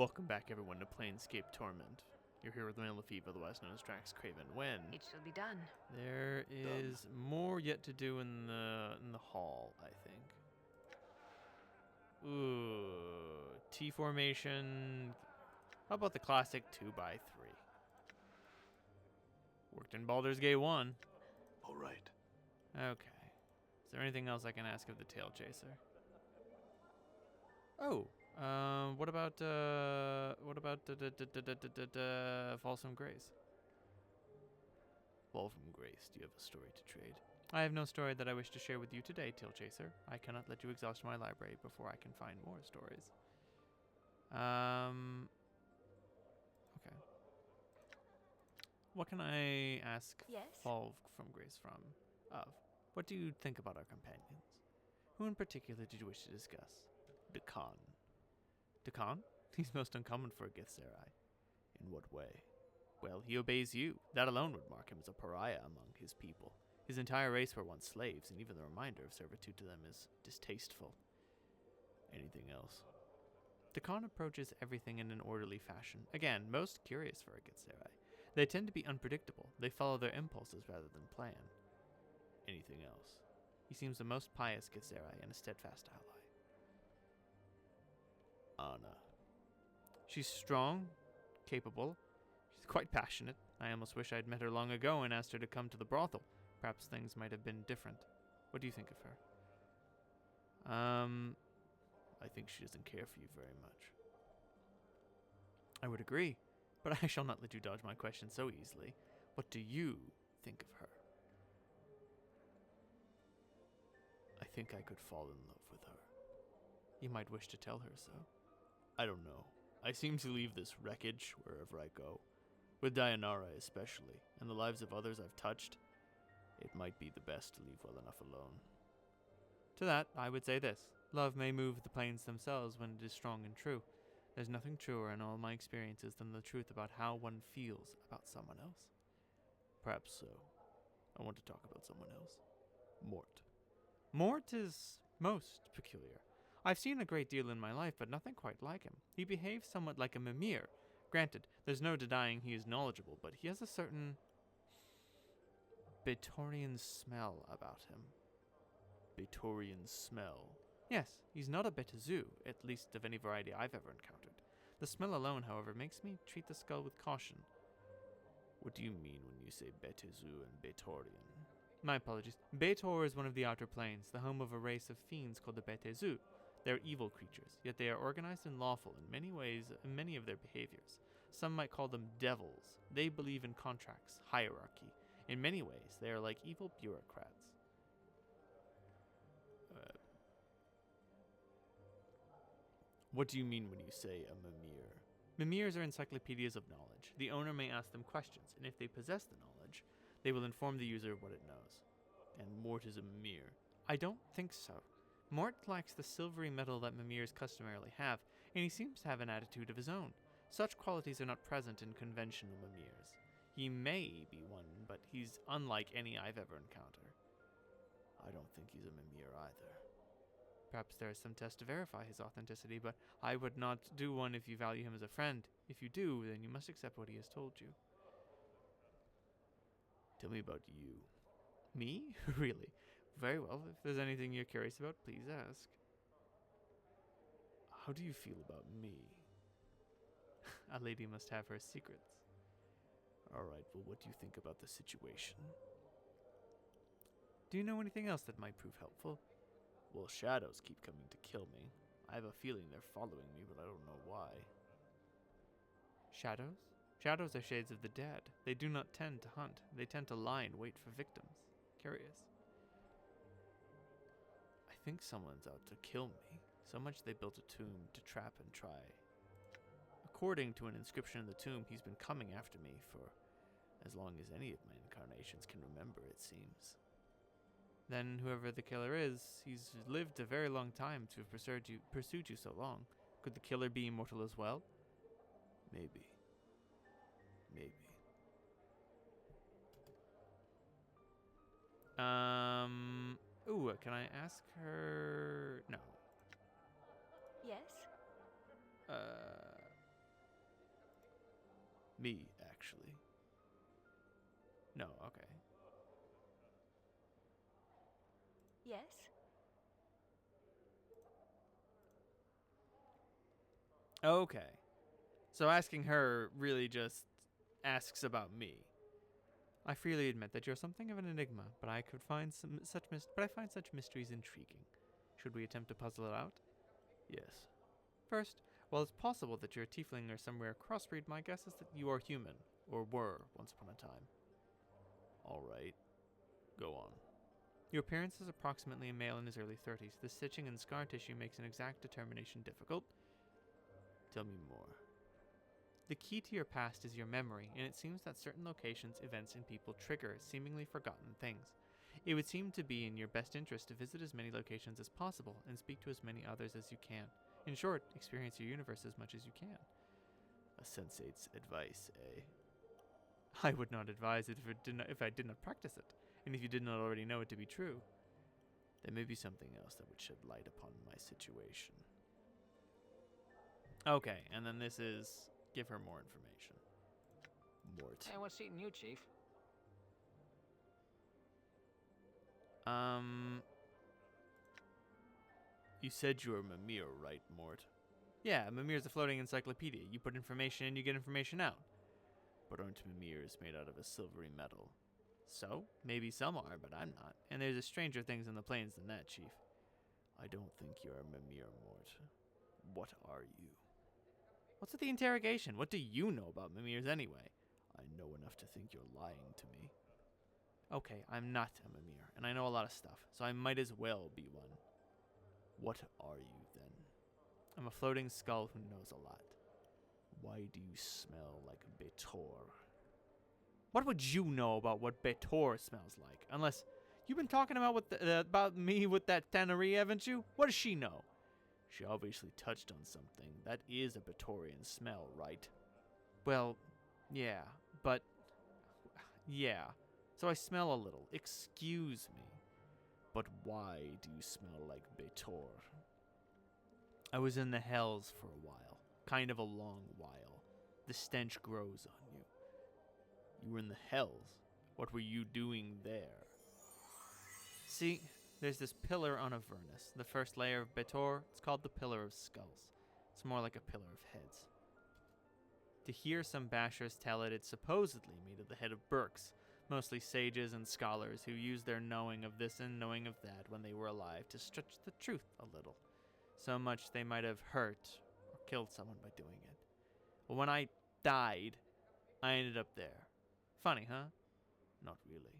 Welcome back, everyone, to Planescape Torment. You're here with Malefeeve, otherwise known as DraxxKraven. When It shall be done. there is more yet to do in the hall, I think. Ooh, T formation. How about the classic 2x3? Worked in Baldur's Gate 1. All right. Okay. Is there anything else I can ask of the Tail Chaser? Oh, what about Fall from Grace? Fall from Grace, do you have a story to trade? I have no story that I wish to share with you today, Tail Chaser. I cannot let you exhaust my library before I can find more stories. Okay. What can I ask Yes? Fall from Grace of? What do you think about our companions? Who in particular did you wish to discuss? Dakan. Dakan? He's most uncommon for a Githzerai. In what way? Well, he obeys you. That alone would mark him as a pariah among his people. His entire race were once slaves, and even the reminder of servitude to them is distasteful. Anything else? Dakan approaches everything in an orderly fashion. Again, most curious for a Githzerai. They tend to be unpredictable. They follow their impulses rather than plan. Anything else? He seems the most pious Githzerai and a steadfast ally. Anna. She's strong, capable. She's quite passionate. I almost wish I'd met her long ago and asked her to come to the brothel. Perhaps things might have been different. What do you think of her? I think she doesn't care for you very much. I would agree, but I shall not let you dodge my question so easily. What do you think of her? I think I could fall in love with her. You might wish to tell her so. I don't know. I seem to leave this wreckage wherever I go. With Dayanara especially, and the lives of others I've touched, it might be the best to leave well enough alone. To that, I would say this. Love may move the planes themselves when it is strong and true. There's nothing truer in all my experiences than the truth about how one feels about someone else. Perhaps so. I want to talk about someone else. Morte. Morte is most peculiar. I've seen a great deal in my life, but nothing quite like him. He behaves somewhat like a Mimir. Granted, there's no denying he is knowledgeable, but he has a certain Betorian smell about him. Betorian smell? Yes, he's not a Betazu, at least of any variety I've ever encountered. The smell alone, however, makes me treat the skull with caution. What do you mean when you say Betazu and Betorian? My apologies. Betor is one of the outer planes, the home of a race of fiends called the Betezu. They're evil creatures, yet they are organized and lawful in many ways, in many of their behaviors. Some might call them devils. They believe in contracts, hierarchy. In many ways, they are like evil bureaucrats. What do you mean when you say a Mimir? Mimirs are encyclopedias of knowledge. The owner may ask them questions, and if they possess the knowledge, they will inform the user of what it knows. And Morte is a Mimir. I don't think so. Morte lacks the silvery metal that Mimirs customarily have, and he seems to have an attitude of his own. Such qualities are not present in conventional Mimirs. He may be one, but he's unlike any I've ever encountered. I don't think he's a Mimir either. Perhaps there is some test to verify his authenticity, but I would not do one if you value him as a friend. If you do, then you must accept what he has told you. Tell me about you. Me? Really? Very well. If there's anything you're curious about, please ask. How do you feel about me? A lady must have her secrets. All right, well, what do you think about the situation? Do you know anything else that might prove helpful? Well, shadows keep coming to kill me. I have a feeling they're following me, but I don't know why. Shadows? Shadows are shades of the dead. They do not tend to hunt. They tend to lie and wait for victims. Curious. I think someone's out to kill me. So much they built a tomb to trap and try. According to an inscription in the tomb, he's been coming after me for as long as any of my incarnations can remember, it seems. Then whoever the killer is, he's lived a very long time to have pursued you so long. Could the killer be immortal as well? Maybe. Ooh, can I ask her? No. Yes? Me, actually. No, okay. Yes? Okay. So asking her really just asks about me. I freely admit that you're something of an enigma, but I find such mysteries intriguing. Should we attempt to puzzle it out? Yes. First, while it's possible that you're a tiefling or somewhere crossbreed, my guess is that you are human, or were once upon a time. All right. Go on. Your appearance is approximately a male in his early 30s. The stitching and scar tissue makes an exact determination difficult. Tell me more. The key to your past is your memory, and it seems that certain locations, events, and people trigger seemingly forgotten things. It would seem to be in your best interest to visit as many locations as possible and speak to as many others as you can. In short, experience your universe as much as you can. A sensate's advice, eh? I would not advise it if I did not practice it, and if you did not already know it to be true. There may be something else that would shed light upon my situation. Okay, and then this is give her more information. Morte. Hey, what's eating you, Chief? You said you were Mimir, right, Morte? Yeah, Mimir's a floating encyclopedia. You put information in, you get information out. But aren't Mimirs made out of a silvery metal? So, maybe some are, but I'm not. And there's stranger things in the plains than that, Chief. I don't think you're a Mimir, Morte. What are you? What's with the interrogation? What do you know about Mimirs anyway? I know enough to think you're lying to me. Okay, I'm not a Mimir, and I know a lot of stuff, so I might as well be one. What are you, then? I'm a floating skull who knows a lot. Why do you smell like Betor? What would you know about what Betor smells like? Unless you've been talking about me with that Tannery, haven't you? What does she know? She obviously touched on something. That is a Betorian smell, right? Well, yeah, but... yeah. So I smell a little. Excuse me. But why do you smell like Betor? I was in the hells for a while. Kind of a long while. The stench grows on you. You were in the hells? What were you doing there? See, there's this pillar on Avernus. The first layer of Betor, it's called the Pillar of Skulls. It's more like a pillar of heads. To hear some bashers tell it, it's supposedly made of the head of Burks, mostly sages and scholars who used their knowing of this and knowing of that when they were alive to stretch the truth a little. So much they might have hurt or killed someone by doing it. Well, when I died, I ended up there. Funny, huh? Not really.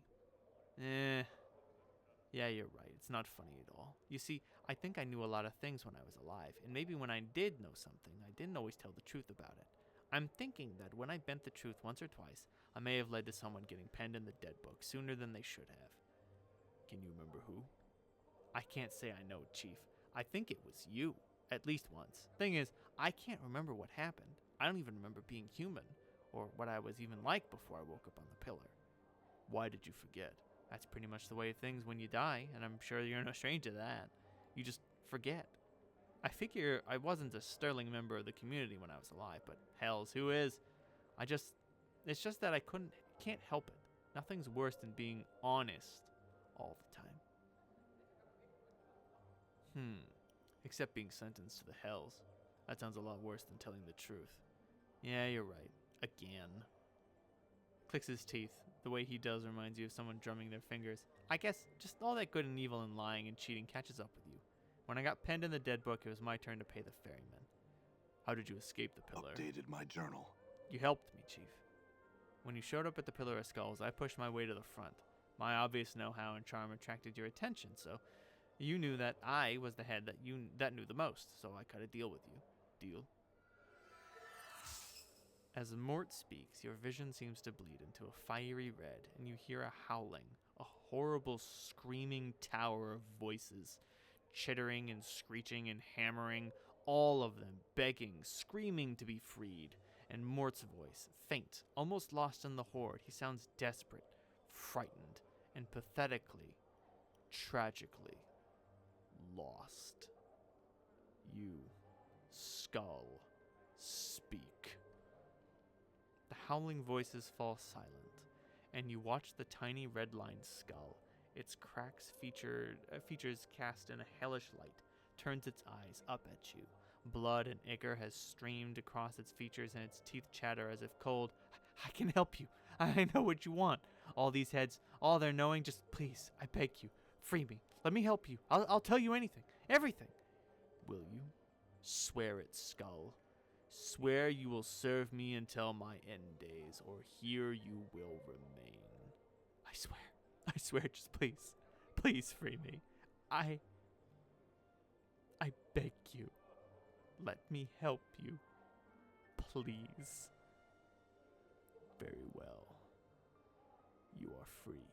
Yeah, you're right. It's not funny at all. You see, I think I knew a lot of things when I was alive, and maybe when I did know something, I didn't always tell the truth about it. I'm thinking that when I bent the truth once or twice, I may have led to someone getting penned in the dead book sooner than they should have. Can you remember who? I can't say I know, Chief. I think it was you, at least once. Thing is, I can't remember what happened. I don't even remember being human, or what I was even like before I woke up on the pillar. Why did you forget? That's pretty much the way of things when you die, and I'm sure you're no stranger to that. You just forget. I figure I wasn't a sterling member of the community when I was alive, but hells, who is? It's just that I can't help it. Nothing's worse than being honest all the time. Except being sentenced to the hells. That sounds a lot worse than telling the truth. Yeah, you're right. Again. Clicks his teeth. The way he does reminds you of someone drumming their fingers. I guess just all that good and evil and lying and cheating catches up with you. When I got penned in the dead book, it was my turn to pay the ferryman. How did you escape the pillar? Updated my journal. You helped me, Chief. When you showed up at the Pillar of Skulls, I pushed my way to the front. My obvious know-how and charm attracted your attention, so you knew that I was the head that knew the most, so I cut a deal with you. Deal? As Morte speaks, your vision seems to bleed into a fiery red, and you hear a howling, a horrible screaming tower of voices, chittering and screeching and hammering, all of them begging, screaming to be freed. And Morte's voice, faint, almost lost in the horde, he sounds desperate, frightened, and pathetically, tragically lost. You, skull, speak. The howling voices fall silent, and you watch the tiny red-lined skull, its features cast in a hellish light, turns its eyes up at you. Blood and ichor has streamed across its features, and its teeth chatter as if cold. I can help you. I know what you want. All these heads, all their knowing, just please, I beg you, free me. Let me help you. I'll tell you anything. Everything. Will you? Swear it, skull. Swear you will serve me until my end days, or here you will remain. I swear, just please. Please free me. I beg you. Let me help you. Please. Very well. You are free.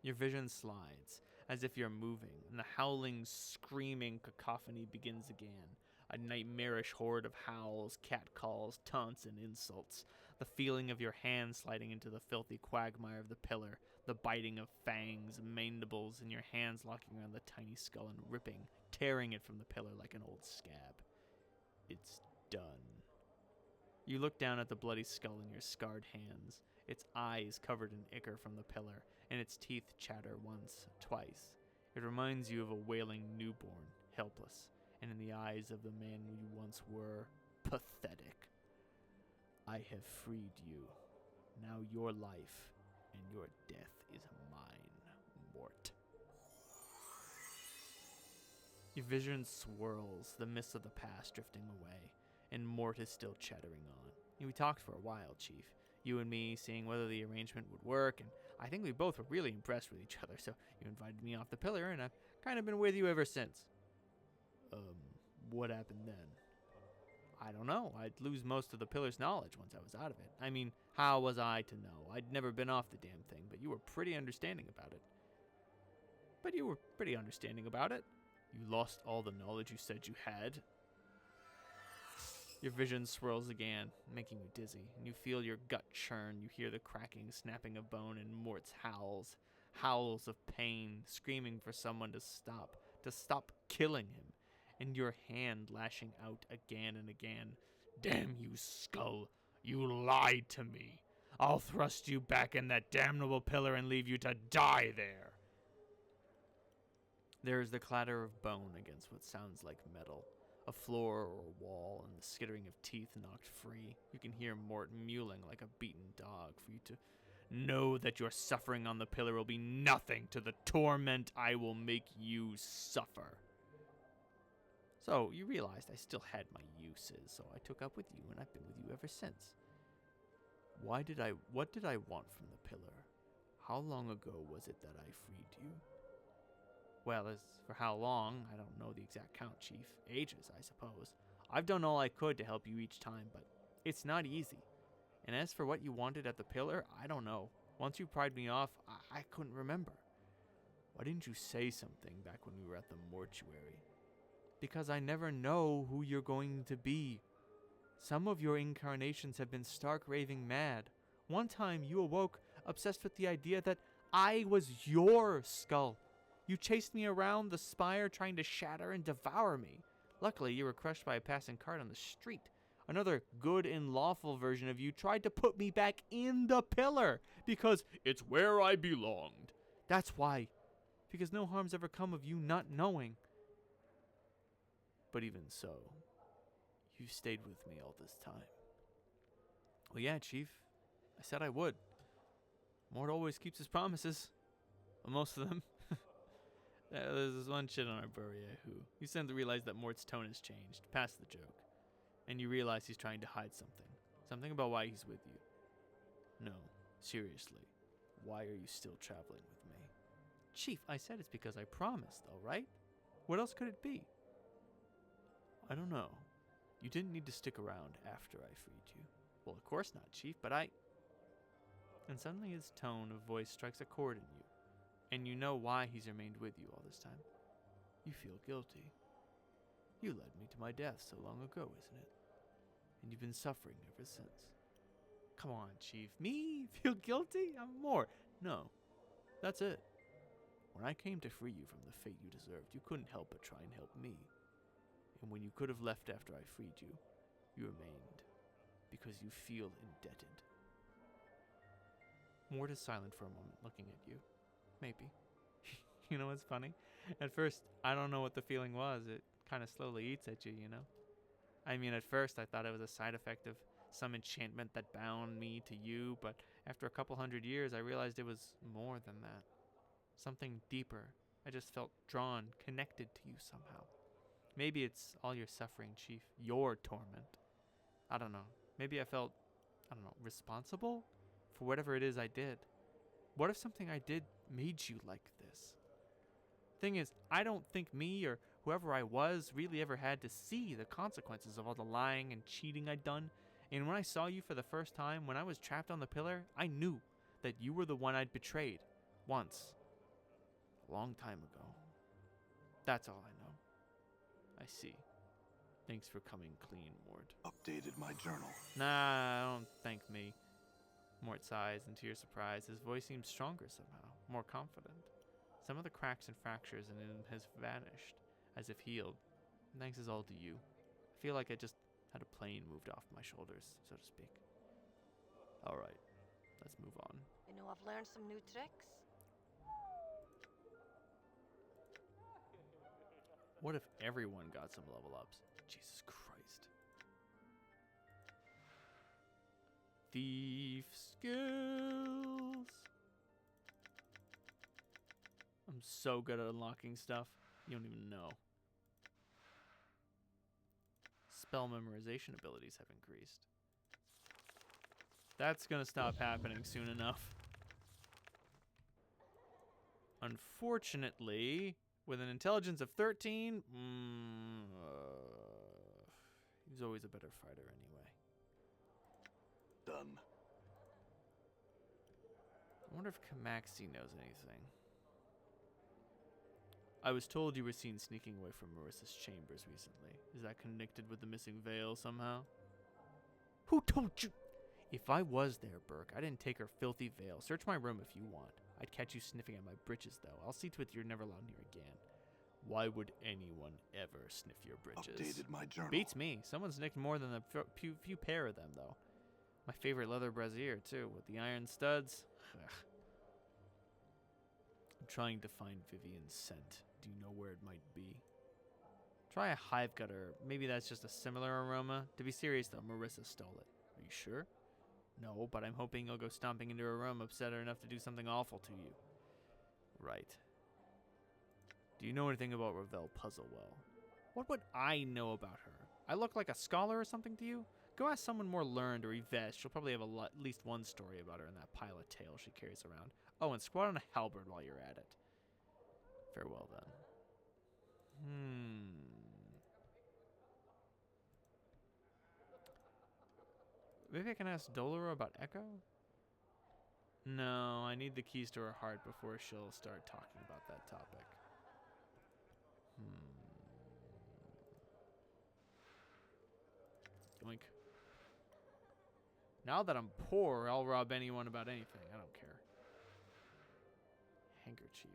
Your vision slides, as if you're moving, and the howling, screaming cacophony begins again. A nightmarish horde of howls, catcalls, taunts, and insults. The feeling of your hand sliding into the filthy quagmire of the pillar. The biting of fangs, mandibles, and your hands locking around the tiny skull and ripping, tearing it from the pillar like an old scab. It's done. You look down at the bloody skull in your scarred hands, its eyes covered in ichor from the pillar, and its teeth chatter once, twice. It reminds you of a wailing newborn, helpless, and in the eyes of the man you once were, pathetic. I have freed you. Now your life and your death is mine, Morte. Your vision swirls, the mists of the past drifting away, and Morte is still chattering on. We talked for a while, Chief. You and me, seeing whether the arrangement would work, and I think we both were really impressed with each other, so you invited me off the pillar, and I've kind of been with you ever since. What happened then? I don't know. I'd lose most of the pillar's knowledge once I was out of it. I mean, how was I to know? I'd never been off the damn thing, but you were pretty understanding about it. You lost all the knowledge you said you had. Your vision swirls again, making you dizzy, and you feel your gut churn. You hear the cracking, snapping of bone, and Morte's howls of pain, screaming for someone to stop killing him, and your hand lashing out again and again. Damn you, skull! You lied to me! I'll thrust you back in that damnable pillar and leave you to die there! There is the clatter of bone against what sounds like metal, a floor or a wall, and the skittering of teeth knocked free. You can hear Morte mewling like a beaten dog. For you to know that your suffering on the pillar will be nothing to the torment I will make you suffer. So, you realized I still had my uses, so I took up with you, and I've been with you ever since. What did I want from the pillar? How long ago was it that I freed you? Well, as for how long, I don't know the exact count, Chief. Ages, I suppose. I've done all I could to help you each time, but it's not easy. And as for what you wanted at the pillar, I don't know. Once you pried me off, I couldn't remember. Why didn't you say something back when we were at the mortuary? Because I never know who you're going to be. Some of your incarnations have been stark raving mad. One time you awoke, obsessed with the idea that I was your skull. You chased me around the spire trying to shatter and devour me. Luckily, you were crushed by a passing cart on the street. Another good and lawful version of you tried to put me back in the pillar because it's where I belonged. That's why. Because no harm's ever come of you not knowing. But even so, you stayed with me all this time. Well, yeah, Chief. I said I would. Morte always keeps his promises. Well, most of them. There's this one shit on Arborea who you suddenly realize that Morte's tone has changed, past the joke. And you realize he's trying to hide something. Something about why he's with you. No, seriously. Why are you still traveling with me? Chief, I said it's because I promised, alright? What else could it be? I don't know. You didn't need to stick around after I freed you. Well, of course not, Chief, but I... And suddenly his tone of voice strikes a chord in you. And you know why he's remained with you all this time. You feel guilty. You led me to my death so long ago, isn't it? And you've been suffering ever since. Come on, Chief. Me? Feel guilty? I'm more. No. That's it. When I came to free you from the fate you deserved, you couldn't help but try and help me. And when you could have left after I freed you, you remained. because you feel indebted. Morte is silent for a moment, looking at you. Maybe. You know what's funny? At first, I don't know what the feeling was. It kind of slowly eats at you, you know? I mean, at first, I thought it was a side effect of some enchantment that bound me to you, but after a couple hundred years, I realized it was more than that. Something deeper. I just felt drawn, connected to you somehow. Maybe it's all your suffering, Chief. Your torment. I don't know. Maybe I felt, responsible for whatever it is I did. What if something I did made you like this? Thing is, I don't think me or whoever I was really ever had to see the consequences of all the lying and cheating I'd done. And when I saw you for the first time, when I was trapped on the pillar, I knew that you were the one I'd betrayed. Once. A long time ago. That's all I know. I see. Thanks for coming clean, Mort. Updated my journal. Nah, don't thank me. Mort sighs, and to your surprise, his voice seems stronger somehow, more confident. Some of the cracks and fractures in him has vanished, as if healed. Thanks is all to you. I feel like I just had a plane moved off my shoulders, so to speak. Alright, let's move on. You know, I've learned some new tricks. What if everyone got some level ups? Jesus Christ. Thief skills. I'm so good at unlocking stuff. You don't even know. Spell memorization abilities have increased. That's gonna stop happening soon enough. Unfortunately, with an intelligence of 13, he's always a better fighter anyway. Done. I wonder if Kamaxi knows anything. I was told you were seen sneaking away from Marissa's chambers recently. Is that connected with the missing veil somehow? Who told you? If I was there, Burke, I didn't take her filthy veil. Search my room if you want. I'd catch you sniffing at my britches, though. I'll see to it you're never allowed near again. Why would anyone ever sniff your britches? Updated my journal. Beats me. Someone's nicked more than a few pair of them, though. My favorite leather brassiere, too, with the iron studs. Ugh. I'm trying to find Vivian's scent. Do you know where it might be? Try a hive gutter. Maybe that's just a similar aroma. To be serious, though, Marissa stole it. Are you sure? No, but I'm hoping you'll go stomping into her room, upset her enough to do something awful to you. Right. Do you know anything about Ravel Puzzlewell? What would I know about her? I look like a scholar or something to you? Go ask someone more learned or Yvette. She'll probably have at least one story about her in that pile of tales she carries around. Oh, and squat on a halberd while you're at it. Farewell, then. Maybe I can ask Dolora about Echo? No, I need the keys to her heart before she'll start talking about that topic. Yoink. Now that I'm poor, I'll rob anyone about anything. I don't care. Handkerchief.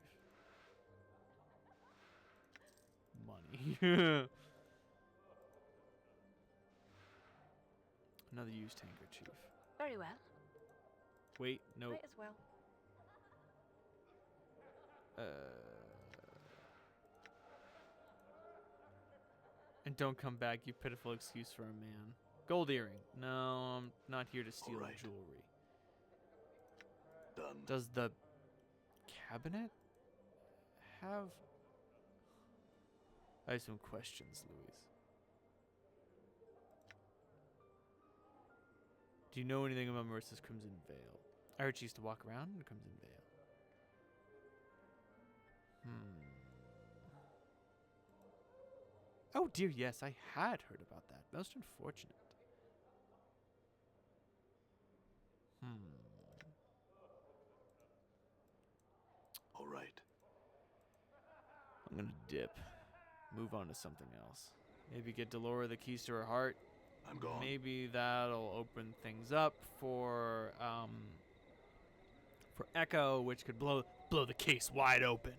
Money. Another used handkerchief. Very well. Wait, no. Might as well. And don't come back, you pitiful excuse for a man. Gold earring. No, I'm not here to steal Alright. jewelry. Done. Does the cabinet have... I have some questions, Louise. Do you know anything about Marissa's Crimson Veil? I heard she used to walk around in a Crimson Veil. Oh dear, yes, I had heard about that. Most unfortunate. All right. I'm gonna dip. Move on to something else. Maybe get Delora the keys to her heart. I'm gone. Maybe that'll open things up for Echo, which could blow the case wide open.